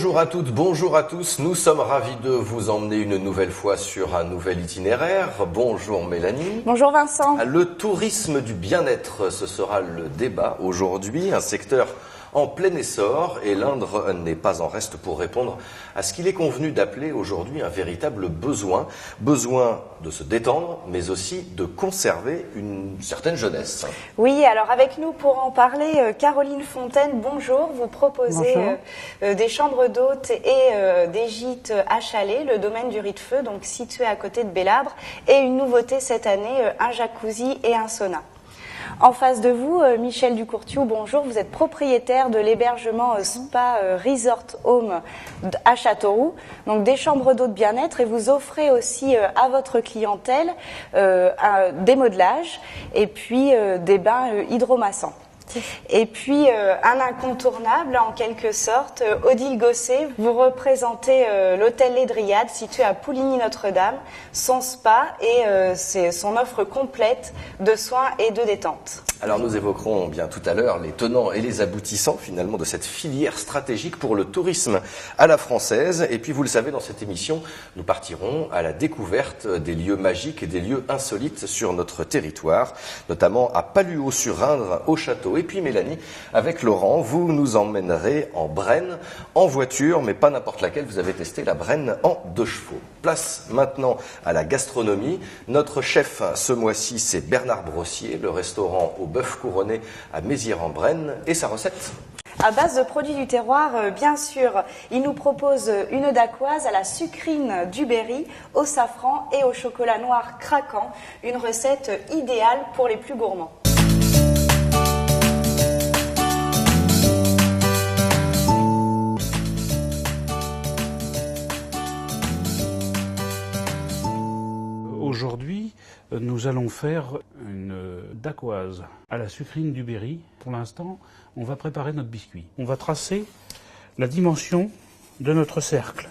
Bonjour à toutes, bonjour à tous. Nous sommes ravis de vous emmener une nouvelle fois sur un nouvel itinéraire. Bonjour Mélanie. Bonjour Vincent. Le tourisme du bien-être, ce sera le débat aujourd'hui. Un secteur en plein essor et l'Indre n'est pas en reste pour répondre à ce qu'il est convenu d'appeler aujourd'hui un véritable besoin. Besoin de se détendre, mais aussi de conserver une certaine jeunesse. Oui, alors avec nous pour en parler, Caroline Fontaine, bonjour. Vous proposez des chambres d'hôtes et des gîtes à Chalais, le domaine du Riz-de-Feu, donc situé à côté de Bélabre, et une nouveauté cette année, un jacuzzi et un sauna. En face de vous, Michel Ducourtiou, bonjour. Vous êtes propriétaire de l'hébergement Spa Resort Home à Châteauroux, donc des chambres d'eau de bien-être, et vous offrez aussi à votre clientèle des modelages et puis des bains hydromassants. Et puis un incontournable en quelque sorte, Odile Gosset, vous représentez l'hôtel Les Dryades situé à Pouligny-Notre-Dame, son spa et son offre complète de soins et de détente. Alors nous évoquerons bien tout à l'heure les tenants et les aboutissants finalement de cette filière stratégique pour le tourisme à la française. Et puis vous le savez, dans cette émission, nous partirons à la découverte des lieux magiques et des lieux insolites sur notre territoire, notamment à Palluau-sur-Indre, au château. Et puis Mélanie, avec Laurent, vous nous emmènerez en Brenne, en voiture, mais pas n'importe laquelle. Vous avez testé la Brenne en 2 chevaux. Place maintenant à la gastronomie. Notre chef ce mois-ci, c'est Bernard Brossier, le restaurant au bœuf couronné à Mézières-en-Brenne. Et sa recette ? À base de produits du terroir, bien sûr. Il nous propose une dacquoise à la sucrine du Berry, au safran et au chocolat noir craquant. Une recette idéale pour les plus gourmands. Aujourd'hui, nous allons faire une dacquoise à la sucrine du Berry. Pour l'instant, on va préparer notre biscuit. On va tracer la dimension de notre cercle.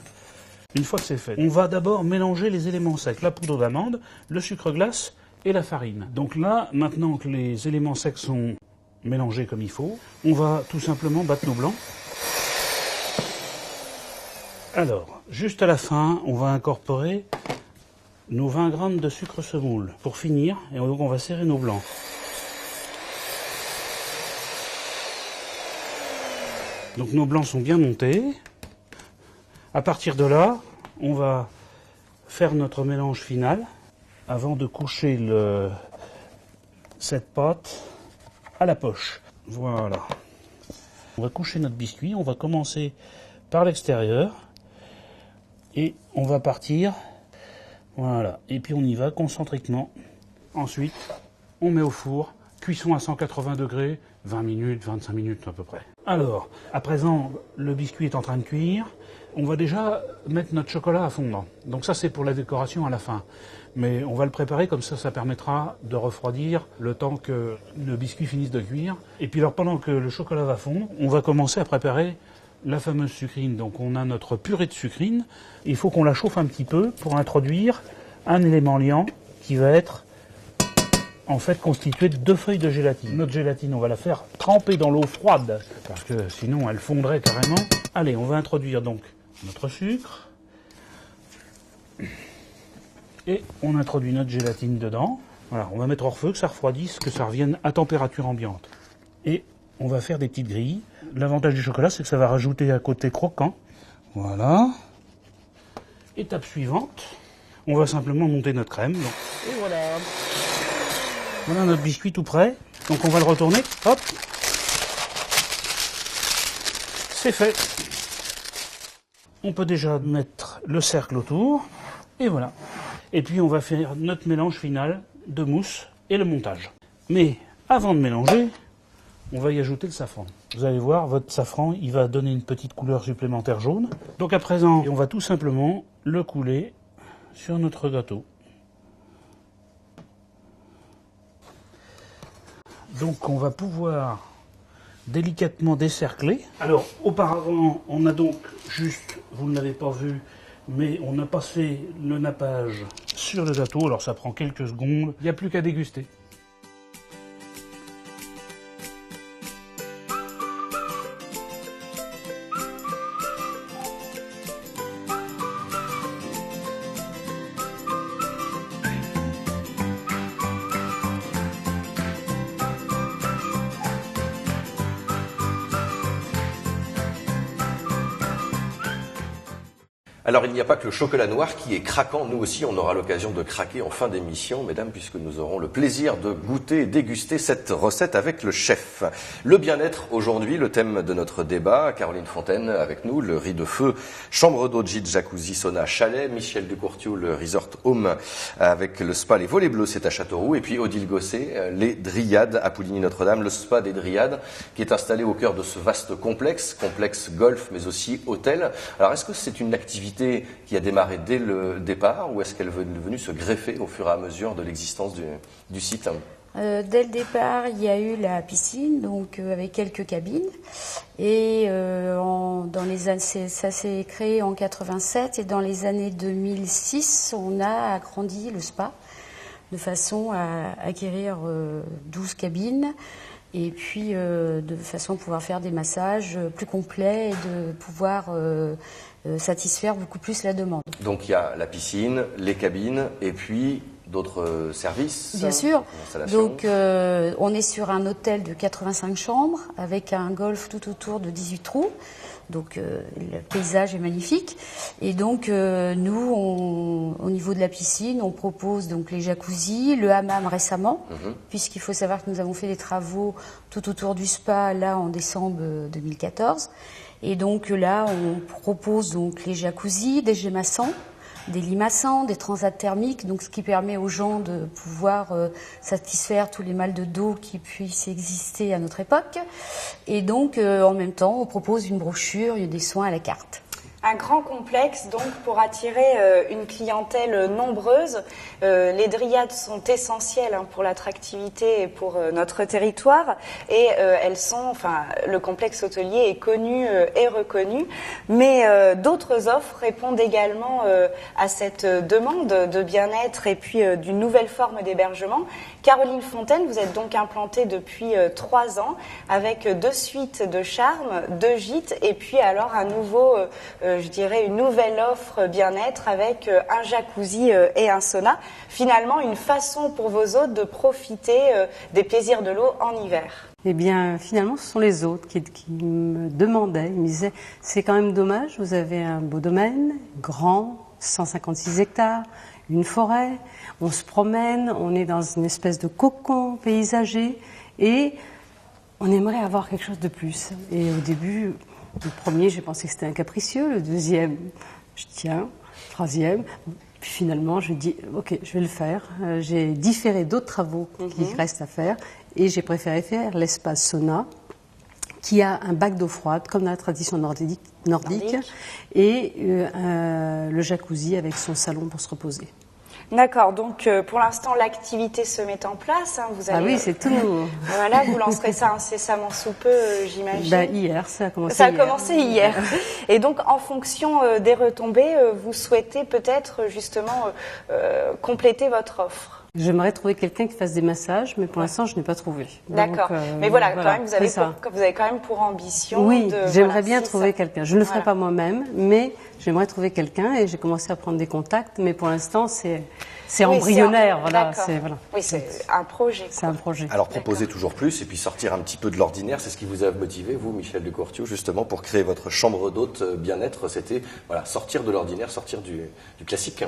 Une fois que c'est fait, on va d'abord mélanger les éléments secs, la poudre d'amande, le sucre glace et la farine. Donc là, maintenant que les éléments secs sont mélangés comme il faut, on va tout simplement battre nos blancs. Alors, juste à la fin, on va incorporer nos 20 grammes de sucre semoule pour finir, et donc on va serrer nos blancs. Donc nos blancs sont bien montés. À partir de là, on va faire notre mélange final avant de coucher cette pâte à la poche. Voilà. On va coucher notre biscuit, on va commencer par l'extérieur et on va partir. Voilà, et puis on y va concentriquement. Ensuite, on met au four, cuisson à 180 degrés, 20 minutes, 25 minutes à peu près. Alors, à présent, le biscuit est en train de cuire. On va déjà mettre notre chocolat à fondre. Donc ça, c'est pour la décoration à la fin. Mais on va le préparer comme ça permettra de refroidir le temps que le biscuit finisse de cuire. Et puis alors, pendant que le chocolat va fondre, on va commencer à préparer la fameuse sucrine. Donc on a notre purée de sucrine. Il faut qu'on la chauffe un petit peu pour introduire un élément liant qui va être en fait constitué de 2 feuilles de gélatine. Notre gélatine, on va la faire tremper dans l'eau froide parce que sinon elle fondrait carrément. Allez, on va introduire donc notre sucre et on introduit notre gélatine dedans. Voilà, on va mettre hors feu, que ça refroidisse, que ça revienne à température ambiante. Et on va faire des petites grilles. L'avantage du chocolat, c'est que ça va rajouter un côté croquant. Voilà. Étape suivante, on va simplement monter notre crème. Donc, et voilà. Voilà notre biscuit tout prêt. Donc on va le retourner. Hop. C'est fait. On peut déjà mettre le cercle autour. Et voilà. Et puis on va faire notre mélange final de mousse et le montage. Mais avant de mélanger, on va y ajouter le safran. Vous allez voir, votre safran, il va donner une petite couleur supplémentaire jaune. Donc à présent, on va tout simplement le couler sur notre gâteau. Donc on va pouvoir délicatement décercler. Alors auparavant, on a donc juste, vous ne l'avez pas vu, mais on a passé le nappage sur le gâteau. Alors ça prend quelques secondes, il n'y a plus qu'à déguster. Alors il n'y a pas que le chocolat noir qui est craquant, nous aussi on aura l'occasion de craquer en fin d'émission, mesdames, puisque nous aurons le plaisir de goûter et déguster cette recette avec le chef. Le bien-être aujourd'hui, le thème de notre débat, Caroline Fontaine avec nous, le riz de feu, chambre d'eau, gîte, jacuzzi, sauna, chalet, Michel Ducourtiou, le resort home avec le spa Les Volets Bleus, c'est à Châteauroux, et puis Odile Gosset, les Dryades à Pouligny-Notre-Dame, le spa des Dryades qui est installé au cœur de ce vaste complexe golf mais aussi hôtel. Alors est-ce que c'est une activité qui a démarré dès le départ ou est-ce qu'elle est venue se greffer au fur et à mesure de l'existence du site? Dès le départ, il y a eu la piscine, donc avec quelques cabines, et ça s'est créé en 87 et dans les années 2006, on a agrandi le spa de façon à acquérir 12 cabines. Et puis, de façon à pouvoir faire des massages plus complets et de pouvoir satisfaire beaucoup plus la demande. Donc, il y a la piscine, les cabines et puis d'autres services. Bien sûr. Donc, on est sur un hôtel de 85 chambres avec un golf tout autour de 18 trous. Donc, le paysage est magnifique. Et donc, nous, au niveau de la piscine, on propose donc les jacuzzis, le hammam récemment, puisqu'il faut savoir que nous avons fait des travaux tout autour du spa, là, en décembre 2014. Et donc, là, on propose donc les jacuzzis, des jets massants, des lits massants, des transats thermiques, donc ce qui permet aux gens de pouvoir satisfaire tous les mal de dos qui puissent exister à notre époque. Et donc, en même temps, on propose une brochure, il y a des soins à la carte. Un grand complexe donc pour attirer une clientèle nombreuse. Les Dryades sont essentielles pour l'attractivité et pour notre territoire et le complexe hôtelier est connu et reconnu, mais d'autres offres répondent également à cette demande de bien-être et puis d'une nouvelle forme d'hébergement. Caroline Fontaine, vous êtes donc implantée depuis 3 ans avec 2 suites de charme, 2 gîtes et puis alors une nouvelle offre bien-être avec un jacuzzi et un sauna. Finalement, une façon pour vos hôtes de profiter des plaisirs de l'eau en hiver. Eh bien, finalement, ce sont les hôtes qui me demandaient. Ils me disaient, c'est quand même dommage, vous avez un beau domaine, grand, 156 hectares, une forêt, on se promène, on est dans une espèce de cocon paysager et on aimerait avoir quelque chose de plus. Et au début, le premier, j'ai pensé que c'était un capricieux. Le deuxième, je tiens. Le troisième, puis finalement, je dis, ok, je vais le faire. J'ai différé d'autres travaux qui restent à faire et j'ai préféré faire l'espace sauna qui a un bac d'eau froide, comme dans la tradition nordique. Et le jacuzzi avec son salon pour se reposer. D'accord, donc pour l'instant l'activité se met en place. Vous allez, oui, c'est tout nouveau. Voilà, vous lancerez ça incessamment sous peu, j'imagine. Hier, ça a commencé. Ça a commencé hier. Et donc en fonction des retombées, vous souhaitez peut-être justement compléter votre offre. J'aimerais trouver quelqu'un qui fasse des massages, mais pour l'instant, je n'ai pas trouvé. D'accord. Mais voilà, quand même, vous avez quand même pour ambition. Oui, j'aimerais bien trouver quelqu'un. Je ne le ferai pas moi-même, mais j'aimerais trouver quelqu'un et j'ai commencé à prendre des contacts. Mais pour l'instant, c'est embryonnaire. Oui, c'est un projet. C'est un projet. Alors proposer toujours plus et puis sortir un petit peu de l'ordinaire, c'est ce qui vous a motivé, vous, Michel Ducourtiou, justement, pour créer votre chambre d'hôte bien-être. C'était sortir de l'ordinaire, sortir du classique.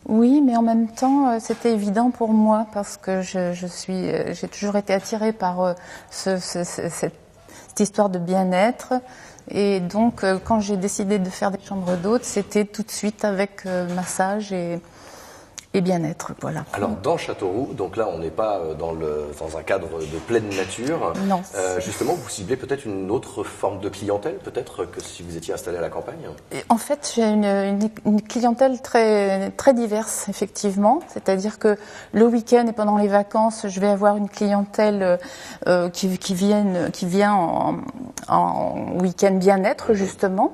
Oui, mais en même temps, c'était évident pour moi parce que j'ai toujours été attirée par cette histoire de bien-être. Et donc, quand j'ai décidé de faire des chambres d'hôtes, c'était tout de suite avec massage et bien-être, voilà. Alors dans Châteauroux, donc là on n'est pas dans un cadre de pleine nature. Non. Justement, vous ciblez peut-être une autre forme de clientèle, peut-être que si vous étiez installé à la campagne. Et en fait, j'ai une clientèle très très diverse, effectivement. C'est-à-dire que le week-end et pendant les vacances, je vais avoir une clientèle qui vient en week-end bien-être justement.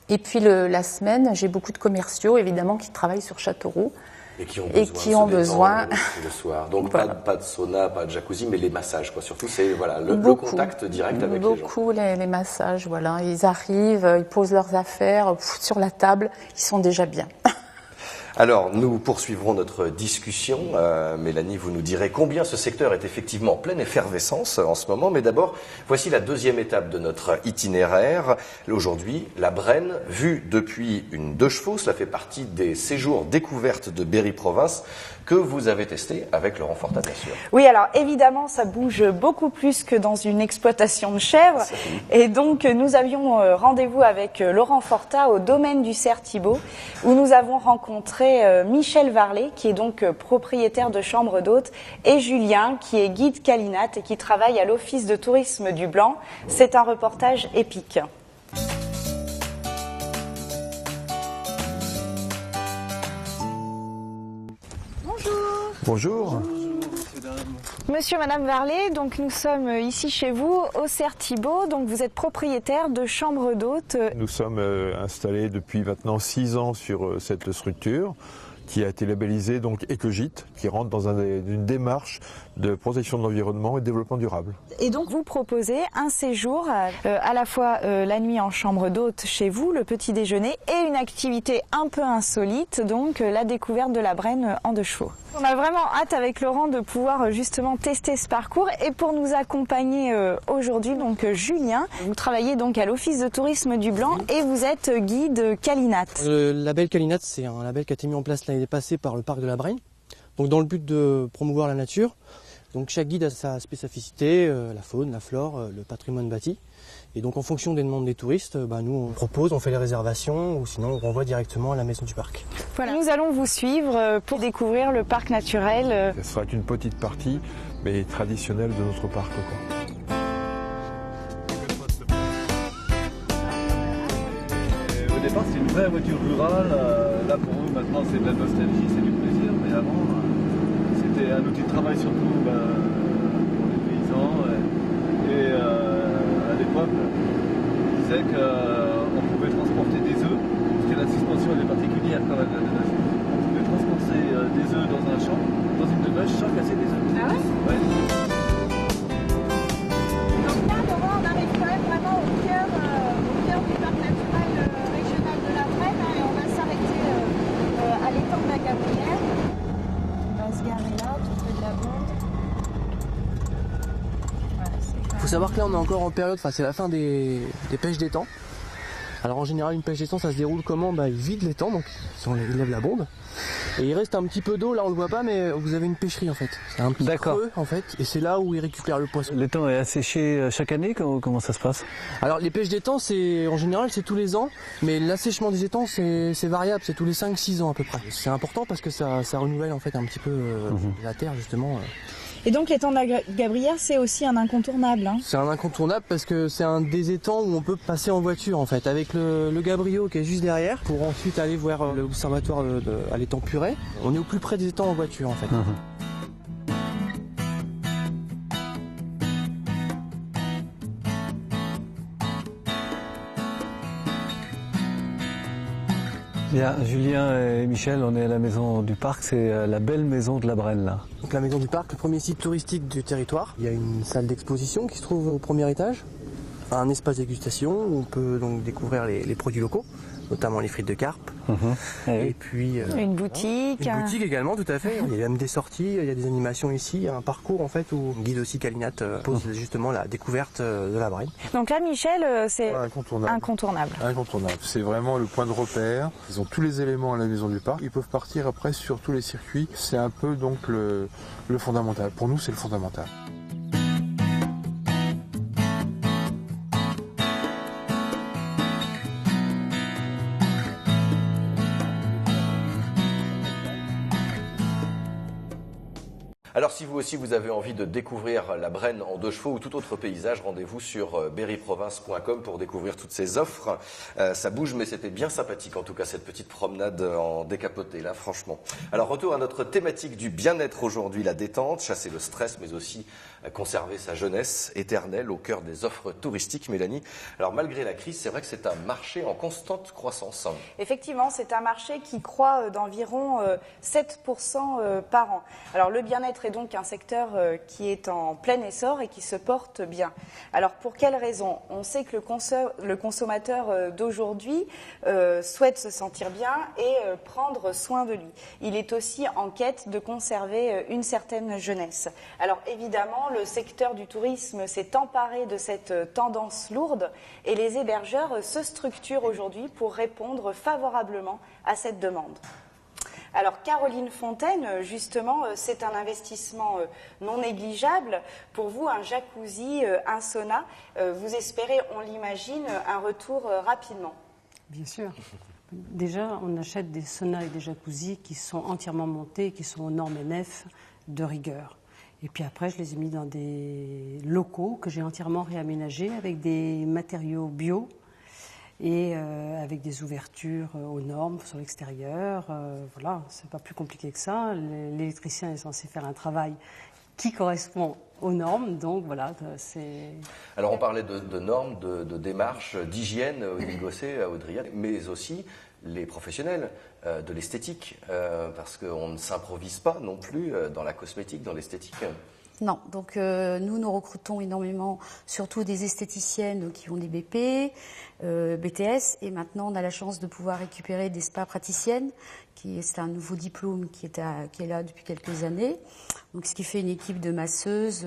Et puis la semaine, j'ai beaucoup de commerciaux évidemment qui travaillent sur Châteauroux. Et qui ont besoin le soir. Donc voilà. pas de sauna, pas de jacuzzi, mais les massages, quoi. Surtout, c'est le contact direct avec les gens. Beaucoup les massages, voilà. Ils arrivent, ils posent leurs affaires sur la table, ils sont déjà bien. Alors, nous poursuivrons notre discussion. Mélanie, vous nous direz combien ce secteur est effectivement en pleine effervescence en ce moment. Mais d'abord, voici la deuxième étape de notre itinéraire. Aujourd'hui, la Brenne, vue depuis une 2 chevaux. Cela fait partie des séjours découvertes de Berry-Province que vous avez testé avec Laurent Fortat, bien sûr. Oui, alors évidemment, ça bouge beaucoup plus que dans une exploitation de chèvres. Et donc, nous avions rendez-vous avec Laurent Fortat au domaine du Cerf Thibault, où nous avons rencontré Michel Varlet, qui est donc propriétaire de chambre d'hôtes, et Julien, qui est guide Calinat et qui travaille à l'Office de tourisme du Blanc. C'est un reportage épique. Bonjour. Monsieur, madame Varlet, donc nous sommes ici chez vous au Cerf Thibault, donc vous êtes propriétaire de chambres d'hôtes. Nous sommes installés depuis maintenant 6 ans sur cette structure qui a été labellisée donc Écogite, qui rentre dans une démarche de protection de l'environnement et de développement durable. Et donc vous proposez un séjour à la fois la nuit en chambre d'hôte chez vous, le petit déjeuner et une activité un peu insolite, donc la découverte de la Brenne en 2 chevaux. On a vraiment hâte avec Laurent de pouvoir justement tester ce parcours, et pour nous accompagner aujourd'hui, donc Julien, vous travaillez donc à l'Office de tourisme du Blanc et vous êtes guide Calinat. Le label Calinat, c'est un label qui a été mis en place l'année passée par le parc de la Brenne, donc dans le but de promouvoir la nature. Donc chaque guide a sa spécificité, la faune, la flore, le patrimoine bâti. Et donc en fonction des demandes des touristes, nous on propose, on fait les réservations ou sinon on renvoie directement à la maison du parc. Voilà. Nous allons vous suivre pour découvrir le parc naturel. Ce sera une petite partie, mais traditionnelle de notre parc. Au départ c'est une vraie voiture rurale, là pour eux maintenant c'est de la nostalgie, c'est du plaisir, mais avant c'était un outil de travail surtout pour les paysans. Et à l'époque, on disait qu'on pouvait transporter des œufs, parce que la suspension elle est particulière quand même. On pouvait transporter des œufs dans un champ, dans une demeure, sans casser des œufs. Ah ouais, Donc là, Laurent, on arrive quand même vraiment au cœur du parc naturel régional de la Brenne, et on va s'arrêter à l'étang de la Gabrielle. On va se garer là, tout près de la bande. Il faut savoir que là on est encore en période, c'est la fin des pêches d'étang. Alors en général une pêche d'étang ça se déroule comment? Ils vident l'étang, donc ils lèvent la bombe. Et il reste un petit peu d'eau, là on le voit pas, mais vous avez une pêcherie en fait. C'est un petit creux en fait, et c'est là où ils récupèrent le poisson. L'étang est asséché chaque année, comment ça se passe? Alors les pêches d'étang, en général c'est tous les ans, mais l'assèchement des étangs c'est variable, c'est tous les 5-6 ans à peu près. C'est important parce que ça renouvelle en fait un petit peu la terre justement. Et donc l'étang de la Gabrielle, c'est aussi un incontournable. C'est un incontournable parce que c'est un des étangs où on peut passer en voiture en fait, avec le Gabriel qui est juste derrière, pour ensuite aller voir l'observatoire à l'étang Puret. On est au plus près des étangs en voiture en fait. Bien, Julien et Michel, on est à la maison du parc, c'est la belle maison de la Brenne là. Donc la maison du parc, le premier site touristique du territoire. Il y a une salle d'exposition qui se trouve au premier étage, un espace dégustation où on peut donc découvrir les produits locaux, notamment les frites de carpe. Et puis une boutique. Une boutique également, tout à fait. Il y a même des sorties, il y a des animations ici, il y a un parcours en fait où guide aussi Calinat pose justement la découverte de la Brenne. Donc là, Michel, c'est incontournable. C'est vraiment le point de repère. Ils ont tous les éléments à la maison du parc. Ils peuvent partir après sur tous les circuits. C'est un peu donc le fondamental. Pour nous, c'est le fondamental. Alors si vous aussi vous avez envie de découvrir la Brenne en 2 chevaux ou tout autre paysage, rendez-vous sur berryprovince.com pour découvrir toutes ces offres. Ça bouge mais c'était bien sympathique en tout cas cette petite promenade en décapoté là franchement. Alors retour à notre thématique du bien-être aujourd'hui, la détente, chasser le stress mais aussi conserver sa jeunesse éternelle au cœur des offres touristiques. Mélanie, alors malgré la crise, c'est vrai que c'est un marché en constante croissance. Effectivement, c'est un marché qui croît d'environ 7% par an. Alors le bien-être est donc un secteur qui est en plein essor et qui se porte bien. Alors pour quelles raisons? On sait que le consommateur d'aujourd'hui souhaite se sentir bien et prendre soin de lui. Il est aussi en quête de conserver une certaine jeunesse. Alors évidemment, le secteur du tourisme s'est emparé de cette tendance lourde et les hébergeurs se structurent aujourd'hui pour répondre favorablement à cette demande. Alors Caroline Fontaine, justement, c'est un investissement non négligeable. Pour vous, un jacuzzi, un sauna, vous espérez, on l'imagine, un retour rapidement? Bien sûr. Déjà, on achète des saunas et des jacuzzis qui sont entièrement montés, qui sont aux normes NF de rigueur. Et puis après, je les ai mis dans des locaux que j'ai entièrement réaménagés avec des matériaux bio et avec des ouvertures aux normes sur l'extérieur. Voilà, c'est pas plus compliqué que ça. L'électricien est censé faire un travail qui correspond aux normes, donc voilà, c'est... Alors on parlait de normes, de démarches, d'hygiène, Odile Gosset, à Audriat, mais aussi les professionnels de l'esthétique, parce qu'on ne s'improvise pas non plus dans la cosmétique, dans l'esthétique. Non, donc nous recrutons énormément, surtout des esthéticiennes qui ont des BP, BTS, et maintenant on a la chance de pouvoir récupérer des spa praticiennes, c'est un nouveau diplôme qui est là depuis quelques années. Donc ce qui fait une équipe de masseuses,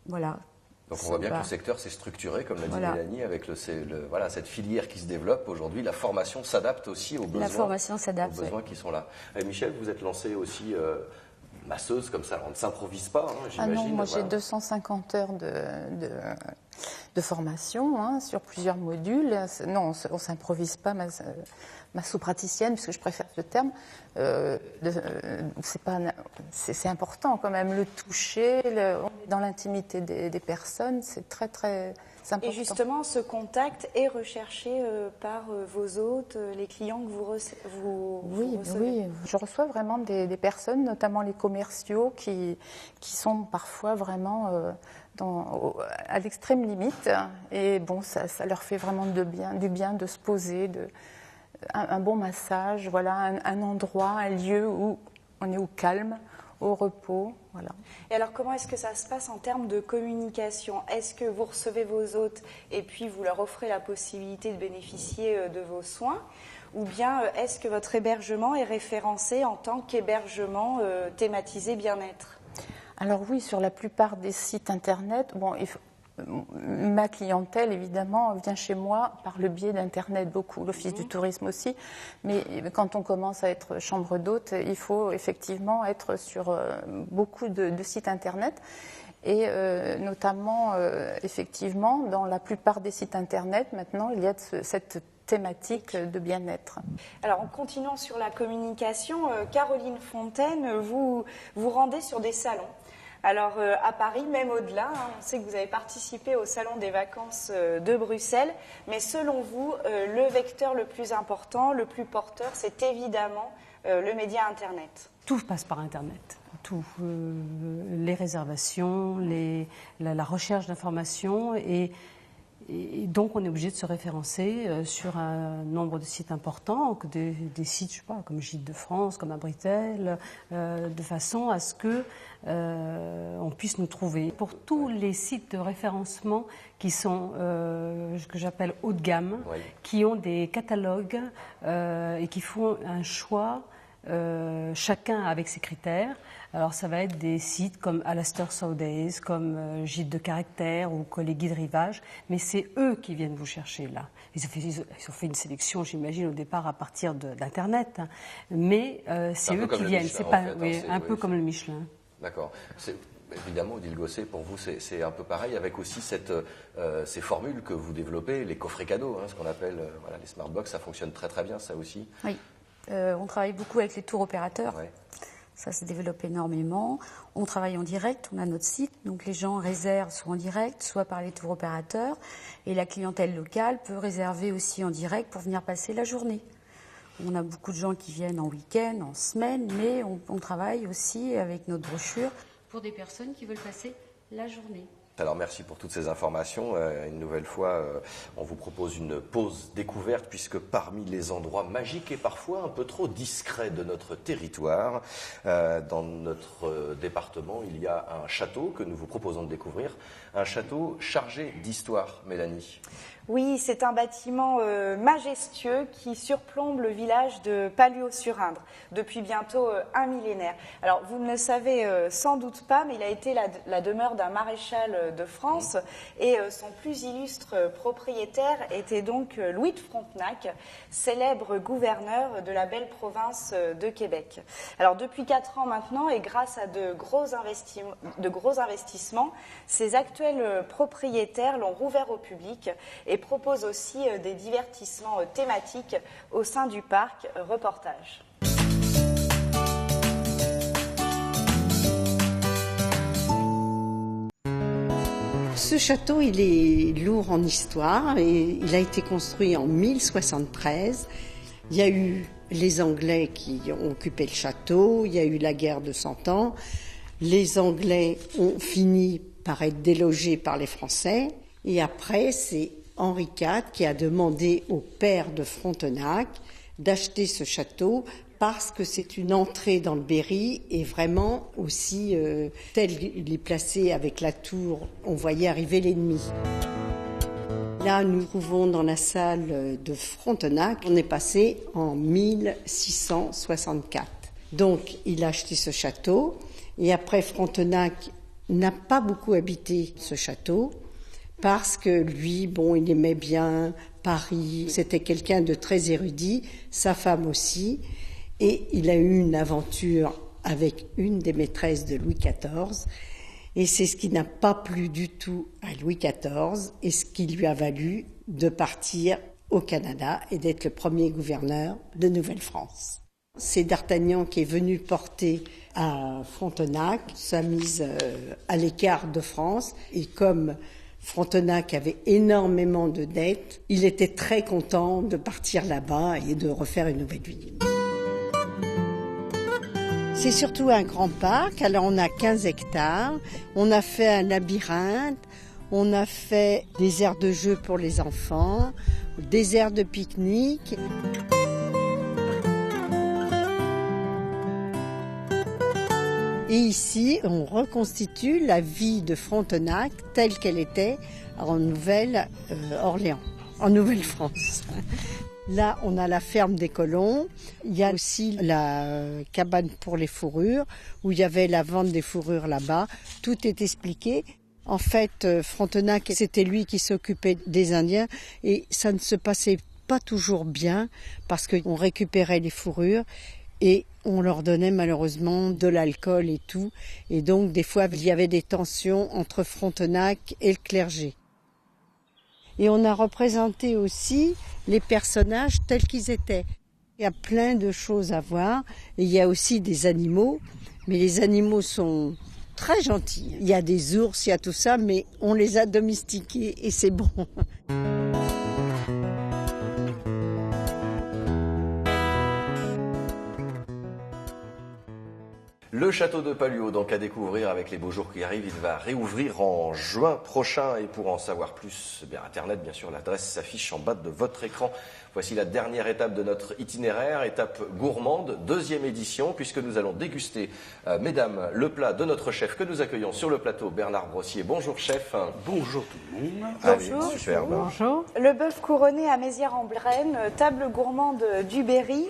voilà. Donc on voit bien que le secteur s'est structuré, comme l'a dit Mélanie, avec cette filière qui se développe aujourd'hui. La formation s'adapte aussi aux besoins, qui sont là. Michel, vous êtes lancé aussi masseuse comme ça, on ne s'improvise pas, j'imagine. Ah non, moi j'ai 250 heures de formation sur plusieurs modules. Non, on ne s'improvise pas, masso-praticienne, puisque je préfère ce terme. C'est important quand même, le toucher, on est dans l'intimité des personnes, c'est très très important. Et justement, ce contact est recherché par vos hôtes, les clients que vous recevez? Oui, je reçois vraiment des personnes, notamment les commerciaux, qui sont parfois vraiment à l'extrême limite. Et bon, ça leur fait vraiment du bien de se poser, un bon massage, voilà, un endroit, un lieu où on est au calme, au repos, voilà. Et alors, comment est-ce que ça se passe en termes de communication? Est-ce que vous recevez vos hôtes et puis vous leur offrez la possibilité de bénéficier de vos soins? Ou bien est-ce que votre hébergement est référencé en tant qu'hébergement thématisé bien-être? Alors oui, sur la plupart des sites internet, ma clientèle, évidemment, vient chez moi par le biais d'Internet, beaucoup, l'Office du tourisme aussi. Mais quand on commence à être chambre d'hôte, il faut effectivement être sur beaucoup de sites Internet. Et notamment, effectivement, dans la plupart des sites Internet, maintenant, il y a cette thématique de bien-être. Alors, en continuant sur la communication, Caroline Fontaine, vous rendez sur des salons. Alors à Paris, même au-delà, on sait que vous avez participé au Salon des vacances de Bruxelles, mais selon vous, le vecteur le plus important, le plus porteur, c'est évidemment le média Internet. Tout passe par Internet. Tout, les réservations, la recherche d'informations et donc on est obligé de se référencer sur un nombre de sites importants, des sites, je sais pas, comme Gîtes de France, comme Abritel, de façon à ce que on puisse nous trouver. Pour tous les sites de référencement qui sont que j'appelle haut de gamme, qui ont des catalogues et qui font un choix chacun avec ses critères. Alors ça va être des sites comme Alastair Sodays, comme Gîtes de Caractère ou les guides rivage, mais c'est eux qui viennent vous chercher là. Ils ont fait une sélection, j'imagine, au départ à partir d'Internet, mais c'est eux qui viennent. C'est pas un peu comme le Michelin. D'accord. Évidemment, Odile Gosset, pour vous, c'est un peu pareil, avec aussi ces formules que vous développez, les coffrets cadeaux, ce qu'on appelle les Smartbox, ça fonctionne très très bien, ça aussi. Oui, on travaille beaucoup avec les tours opérateurs. Ouais. Ça se développe énormément. On travaille en direct, on a notre site, donc les gens réservent soit en direct, soit par les tours opérateurs. Et la clientèle locale peut réserver aussi en direct pour venir passer la journée. On a beaucoup de gens qui viennent en week-end, en semaine, mais on travaille aussi avec notre brochure pour des personnes qui veulent passer la journée. Alors merci pour toutes ces informations. Une nouvelle fois, on vous propose une pause découverte puisque parmi les endroits magiques et parfois un peu trop discrets de notre territoire, dans notre département, il y a un château que nous vous proposons de découvrir. Un château chargé d'histoire, Mélanie. Oui, c'est un bâtiment majestueux qui surplombe le village de Palluau-sur-Indre depuis bientôt un millénaire. Alors, vous ne le savez sans doute pas, mais il a été la demeure d'un maréchal de France et son plus illustre propriétaire était donc Louis de Frontenac, célèbre gouverneur de la belle province de Québec. Alors, depuis 4 ans maintenant, et grâce à de gros investissements, ses actuels propriétaires l'ont rouvert au public et propose aussi des divertissements thématiques au sein du parc. Reportage. Ce château, il est lourd en histoire et il a été construit en 1073. Il y a eu les Anglais qui ont occupé le château, il y a eu la guerre de 100 ans. Les Anglais ont fini par être délogés par les Français et après, c'est Henri IV qui a demandé au père de Frontenac d'acheter ce château parce que c'est une entrée dans le Berry et vraiment aussi tel il est placé avec la tour, on voyait arriver l'ennemi. Là, nous nous trouvons dans la salle de Frontenac. On est passé en 1664. Donc, il a acheté ce château et après Frontenac n'a pas beaucoup habité ce château. Parce que lui, il aimait bien Paris, c'était quelqu'un de très érudit, sa femme aussi, et il a eu une aventure avec une des maîtresses de Louis XIV, et c'est ce qui n'a pas plu du tout à Louis XIV, et ce qui lui a valu de partir au Canada et d'être le premier gouverneur de Nouvelle-France. C'est D'Artagnan qui est venu porter à Frontenac sa mise à l'écart de France, et comme Frontenac avait énormément de dettes. Il était très content de partir là-bas et de refaire une nouvelle vie. C'est surtout un grand parc. Alors on a 15 hectares. On a fait un labyrinthe. On a fait des aires de jeu pour les enfants, des aires de pique-nique. Et ici, on reconstitue la vie de Frontenac telle qu'elle était en Nouvelle-Orléans, en Nouvelle-France. Là, on a la ferme des colons. Il y a aussi la cabane pour les fourrures, où il y avait la vente des fourrures là-bas. Tout est expliqué. En fait, Frontenac, c'était lui qui s'occupait des Indiens et ça ne se passait pas toujours bien parce qu'on récupérait les fourrures et on leur donnait malheureusement de l'alcool et tout. Et donc, des fois, il y avait des tensions entre Frontenac et le clergé. Et on a représenté aussi les personnages tels qu'ils étaient. Il y a plein de choses à voir. Et il y a aussi des animaux, mais les animaux sont très gentils. Il y a des ours, il y a tout ça, mais on les a domestiqués et c'est bon. Le château de Palluau, donc à découvrir avec les beaux jours qui arrivent, il va réouvrir en juin prochain. Et pour en savoir plus, Internet, bien sûr, l'adresse s'affiche en bas de votre écran. Voici la dernière étape de notre itinéraire, étape gourmande, 2e édition, puisque nous allons déguster, mesdames, le plat de notre chef que nous accueillons sur le plateau, Bernard Brossier. Bonjour chef. Bonjour tout le monde. Bonjour. Allez, superbe. Bonjour. Le bœuf couronné à Mézières-en-Brenne, table gourmande du Berry.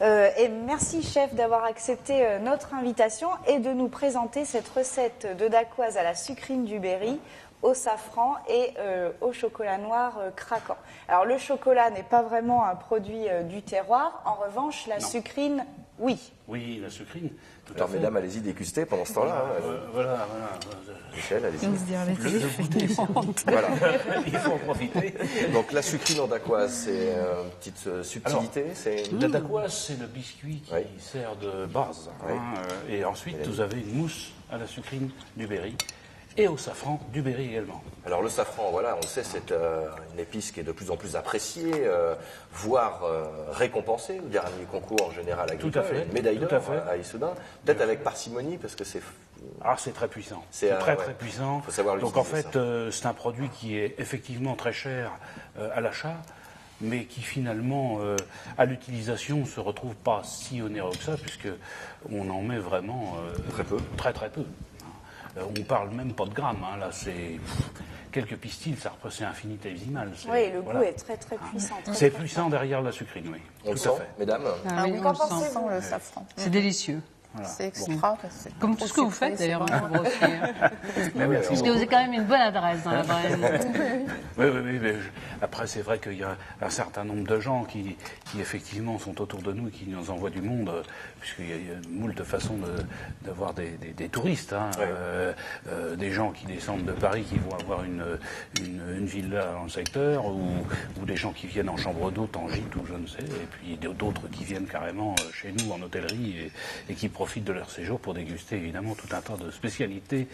Et merci chef d'avoir accepté notre invitation et de nous présenter cette recette de dacquoise à la sucrine du Berry, au safran et au chocolat noir craquant. Alors le chocolat n'est pas vraiment un produit du terroir, en revanche la sucrine, oui. Oui, la sucrine. Tout Alors à fait. mesdames, allez-y déguster pendant ce temps-là. Voilà. Michel, allez-y. Voilà. Il faut en profiter. Donc la sucrine en dacquoise, c'est une petite subtilité. La dacquoise, c'est le biscuit qui sert de base. Oui. Et ensuite, vous avez une mousse à la sucrine du Berry. et au safran du Berry également. Alors le safran, voilà, on le sait, c'est une épice qui est de plus en plus appréciée, voire récompensée au dernier concours en général agricole. Tout à fait. Une médaille Tout d'or à fait. à Issoudun, peut-être avec parcimonie parce que c'est... Ah, c'est très puissant. C'est très ouais. très puissant. Faut savoir Donc en l'utiliser, fait, c'est un produit qui est effectivement très cher à l'achat, mais qui finalement, à l'utilisation, se retrouve pas si onéreux que ça, puisque on en met vraiment très peu. Très très peu. On parle même pas de grammes. Hein. Là, c'est quelques pistils, c'est infinitésimal. Oui, le voilà. goût est très très puissant. C'est puissant derrière la sucrine, oui. On le Tout sent, à fait. mesdames. Ah, oui, qu'en on sent pensez-vous le safran. C'est délicieux. Voilà. C'est extra. Comme tout ce que vous faites d'ailleurs, M. Brossier. Mais merci Parce que beaucoup. vous avez quand même une bonne adresse dans la Brenne. Oui, mais après, c'est vrai qu'il y a un certain nombre de gens qui effectivement sont autour de nous et qui nous envoient du monde, puisqu'il y a moult de façons d'avoir des touristes, hein, Ouais. des gens qui descendent de Paris, qui vont avoir une villa dans le secteur, ou des gens qui viennent en chambre d'hôte, en gîte, ou je ne sais, et puis d'autres qui viennent carrément chez nous en hôtellerie et qui profitent de leur séjour pour déguster évidemment tout un tas de spécialités,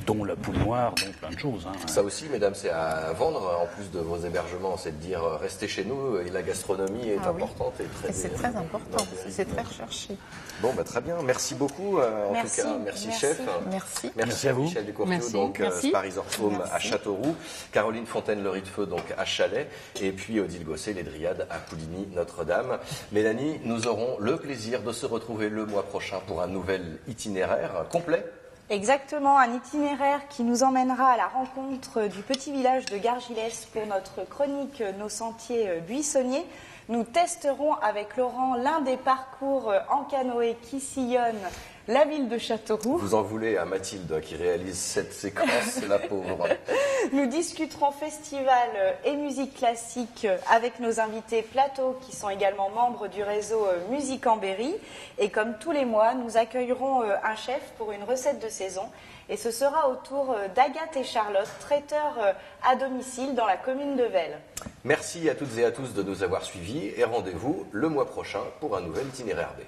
dont la poule noire, dont plein de choses. Hein. Ça aussi, mesdames, c'est à vendre en plus de vos hébergements, c'est de dire restez chez nous et la gastronomie est importante et C'est très important, c'est très recherché. Bon, très bien, merci beaucoup. En Merci. tout cas, merci chef. Merci. Merci à vous. Michel Ducourciau, Merci. donc Merci. Sparisorphome à Châteauroux, Caroline Fontaine, le riz de feu, donc à Chalais, et puis Odile Gosset, les Dryades à Pouligny, Notre-Dame. Mélanie, nous aurons le plaisir de se retrouver le mois prochain pour un nouvel itinéraire complet. Exactement, un itinéraire qui nous emmènera à la rencontre du petit village de Gargilès pour notre chronique Nos sentiers buissonniers. Nous testerons avec Laurent l'un des parcours en canoë qui sillonne la ville de Châteauroux. Vous en voulez à Mathilde qui réalise cette séquence, la pauvre. Nous discuterons festival et musique classique avec nos invités plateau qui sont également membres du réseau Musique en Berry. Et comme tous les mois, nous accueillerons un chef pour une recette de saison. Et ce sera au tour d'Agathe et Charlotte, traiteurs à domicile dans la commune de Vesle. Merci à toutes et à tous de nous avoir suivis et rendez-vous le mois prochain pour un nouvel itinéraire B.